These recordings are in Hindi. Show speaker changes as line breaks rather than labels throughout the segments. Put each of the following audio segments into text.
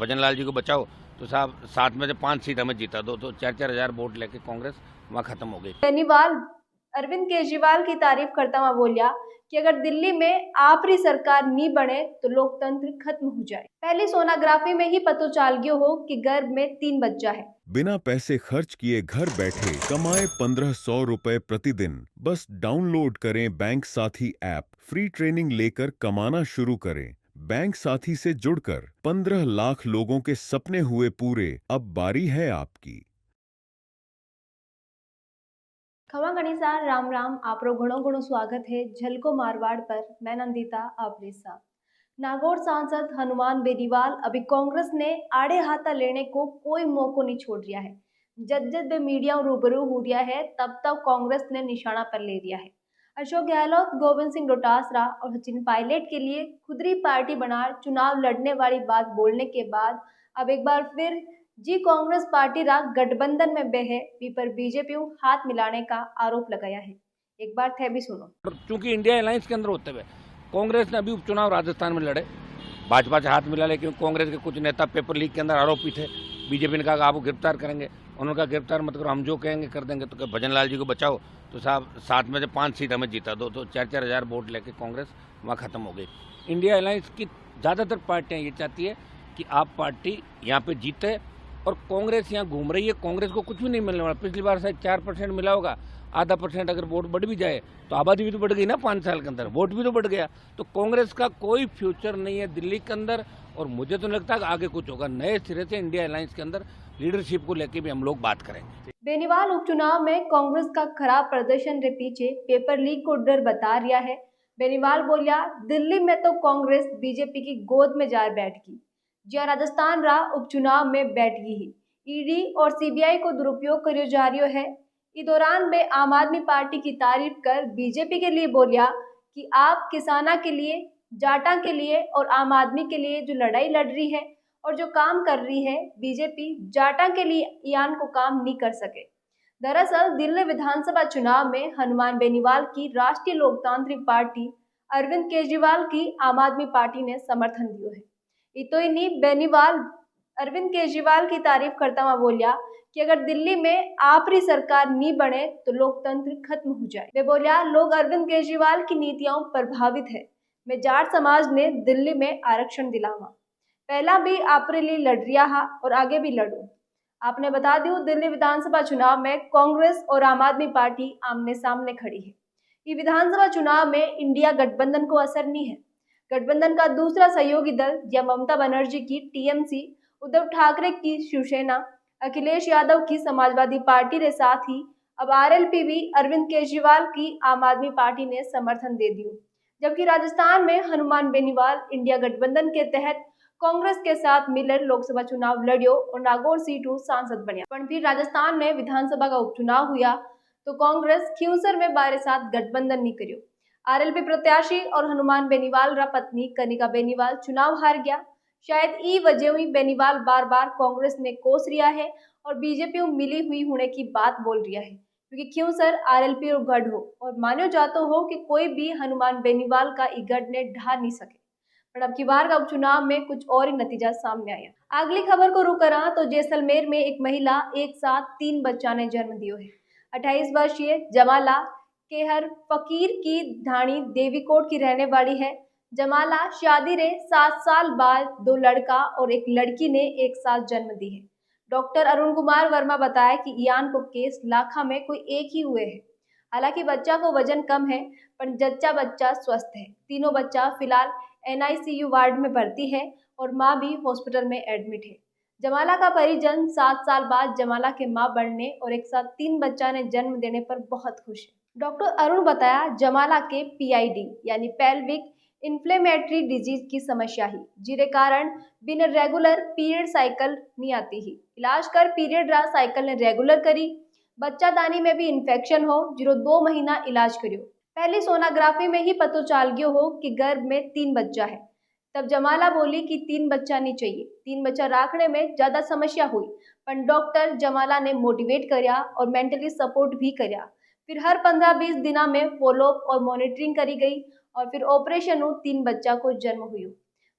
भजनलाल जी को बचाओ तो साहब 7 में से 5 सीट हमें जीता दो, तो 4-4 हजार वोट लेके कांग्रेस वहाँ खत्म हो गई।
बेनीवाल अरविंद केजरीवाल की तारीफ करता हुआ बोलिया कि अगर दिल्ली में आपरी सरकार नहीं बने तो लोकतंत्र खत्म हो जाए। पहली सोनोग्राफी में ही पतो चल गयो हो कि गर्भ में 3 बच्चा है।
बिना पैसे खर्च किए घर बैठे कमाए 1500 रुपए प्रतिदिन। बस डाउनलोड करें बैंक साथी ऐप। फ्री ट्रेनिंग लेकर कमाना शुरू करें। बैंक साथी से जुड़कर 15 लाख लोगों के सपने हुए पूरे। अब बारी है आपकी।
खमा गणिसा राम राम आपरो घणो घणो स्वागत है झलको मारवाड़ पर। मैं नंदिता आपरे साथ। नागौर सांसद हनुमान बेनीवाल अभी कांग्रेस ने आड़े हाथा लेने को कोई मौका नहीं छोड़ दिया है। जब जब वे मीडिया रूबरू हो रहा है तब तब कांग्रेस ने निशाना पर ले लिया है। अशोक गहलोत, गोविंद सिंह डोटासरा और सचिन पायलट के लिए खुदरी पार्टी बना चुनाव लड़ने वाली बात बोलने के बाद अब एक बार फिर जी कांग्रेस पार्टी रा गठबंधन में बहे पर बीजेपी हाथ मिलाने का आरोप लगाया है। एक बार थे भी सुनो।
क्योंकि इंडिया अलायंस के अंदर होते हुए कांग्रेस ने अभी उपचुनाव राजस्थान में लड़े, भाजपा से हाथ मिला, लेकिन कांग्रेस के कुछ नेता पेपर लीक के अंदर आरोपी थे। बीजेपी ने कहा कि आपको गिरफ्तार करेंगे, उन्होंने कहा गिरफ्तार मत करो, हम जो कहेंगे कर देंगे। तो भजनलाल जी को बचाओ तो साहब 7 में से 5 सीट हमें जीता दो, तो 4-4 हजार वोट लेके कांग्रेस वहाँ खत्म हो गई। इंडिया अलायंस की ज़्यादातर पार्टियाँ ये चाहती है कि आप पार्टी यहाँ पे जीते, और कांग्रेस यहाँ घूम रही है। कांग्रेस को कुछ भी नहीं मिलने वाला। पिछली बार शायद 4% मिला होगा, आधा % अगर वोट बढ़ भी जाए तो आबादी भी तो बढ़ गई ना 5 साल के अंदर, वोट भी तो बढ़ गया। तो कांग्रेस का कोई फ्यूचर नहीं है दिल्ली के अंदर, और मुझे तो लगता है कि आगे कुछ होगा। नए सिरे से इंडिया अलायंस के अंदर लीडरशिप को लेकर भी हम लोग बात करेंगे।
बेनीवाल उपचुनाव में कांग्रेस का खराब प्रदर्शन के पीछे पेपर लीक को डर बता रिया है। बेनीवाल बोलिया दिल्ली में तो कांग्रेस बीजेपी की गोद में जा बैठ गई, जहाँ राजस्थान रा उपचुनाव में बैठ गई ही। ईडी और सीबीआई को दुरुपयोग करियो जा रियो है। इस दौरान वे आम आदमी पार्टी की तारीफ कर बीजेपी के लिए बोलिया कि आप किसाना के लिए, जाटा के लिए और आम आदमी के लिए जो लड़ाई लड़ रही है और जो काम कर रही है, बीजेपी जाटा के लिए यान को काम नहीं कर सके। दरअसल दिल्ली विधानसभा चुनाव में हनुमान बेनीवाल की राष्ट्रीय लोकतांत्रिक पार्टी अरविंद केजरीवाल की आम आदमी पार्टी ने समर्थन दियो है। इतोइनी बेनीवाल अरविंद केजरीवाल की तारीफ करता हुआ बोलिया कि अगर दिल्ली में आपरी सरकार नहीं बने तो लोकतंत्र खत्म हो जाए। वे बोलिया लोग अरविंद केजरीवाल की नीतियों प्रभावित है। मैं जाट समाज ने दिल्ली में आरक्षण दिलावा, पहला भी आपरे लिए लड़ रिया हा और आगे भी लड़ू। आपने बता दी दिल्ली विधानसभा चुनाव में कांग्रेस और आम आदमी पार्टी आमने सामने खड़ी है। ये विधानसभा चुनाव में इंडिया गठबंधन को असर नहीं है। गठबंधन का दूसरा सहयोगी दल या ममता बनर्जी की टीएमसी, उद्धव ठाकरे की शिवसेना, अखिलेश यादव की समाजवादी पार्टी के साथ ही अब आरएलपी भी अरविंद केजरीवाल की आम आदमी पार्टी ने समर्थन दे दियो। जबकि राजस्थान में हनुमान बेनीवाल इंडिया गठबंधन के तहत कांग्रेस के साथ मिलकर लोकसभा चुनाव लड़ियो और नागौर सीटों सांसद बनिया। पर फिर राजस्थान में विधानसभा का उपचुनाव हुआ तो कांग्रेस खींवसर में बारे साथ गठबंधन नहीं करियो। आरएलपी प्रत्याशी और हनुमान बेनीवाल रा पत्नी कनिका बेनीवाल चुनाव हार गया। शायद ई वजह हुई बेनीवाल बार बार कांग्रेस ने कोस रिया है और बीजेपी मिली हुई होने की बात बोल रिया है, क्योंकि खींवसर आरएलपी और गढ़ हो और मानो जातो हो कि कोई भी हनुमान बेनीवाल का ई गढ़ ने ढा नहीं सके। पर अब की बार का उपचुनाव में कुछ और ही नतीजा सामने आया। अगली खबर को रुक करा तो जैसलमेर में एक महिला एक साथ 3 बच्चा ने जन्म दियो है। 28 वर्षीय जमाला केहर फकीर की ढाणी देवीकोट की रहने वाली है। जमाला शादी रे 7 साल बाद 2 लड़का और एक लड़की ने एक साथ जन्म दी है। डॉक्टर अरुण कुमार वर्मा बताया कि इयान को केस लाखा में कोई एक ही हुए है। हालांकि बच्चा को वजन कम है पर जच्चा बच्चा स्वस्थ है। तीनों बच्चा फिलहाल एनआईसीयू वार्ड में भर्ती है और माँ भी हॉस्पिटल में एडमिट है। जमाला का परिजन 7 साल बाद जमाला के माँ बनने और एक साथ 3 बच्चा ने जन्म देने पर बहुत खुश है। डॉक्टर अरुण बताया जमाला के पीआईडी यानी पेल्विक इन्फ्लेमेटरी डिजीज की समस्या ही, जिरे कारण बिना रेगुलर पीरियड साइकिल नहीं आती ही। इलाज कर पीरियड रा साइकिल ने रेगुलर करी। बच्चा दानी में भी इन्फेक्शन हो, जिरो 2 महीना इलाज करियो। पहली सोनोग्राफी में ही पतो चल गयो हो कि गर्भ में 3 बच्चा है। तब जमाला बोली कि 3 बच्चा नहीं चाहिए, 3 बच्चा रखने में ज्यादा समस्या हुई। पर डॉक्टर जमाला ने मोटिवेट करया और मेंटली सपोर्ट भी करया। फिर हर 15-20 दिना में फॉलोअप और मॉनिटरिंग करी गई और फिर ऑपरेशन 3 बच्चा को जन्म हुई।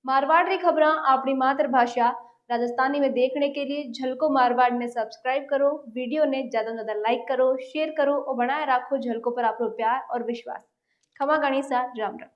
मारवाड़ री खबरां अपनी मातृभाषा राजस्थानी में देखने के लिए झलको मारवाड़ ने सब्सक्राइब करो, वीडियो ने ज़्यादा से ज़्यादा लाइक करो, शेयर करो और बनाए रखो झलको पर आप प्यार और विश्वास। खमा गणिसा, राम राम।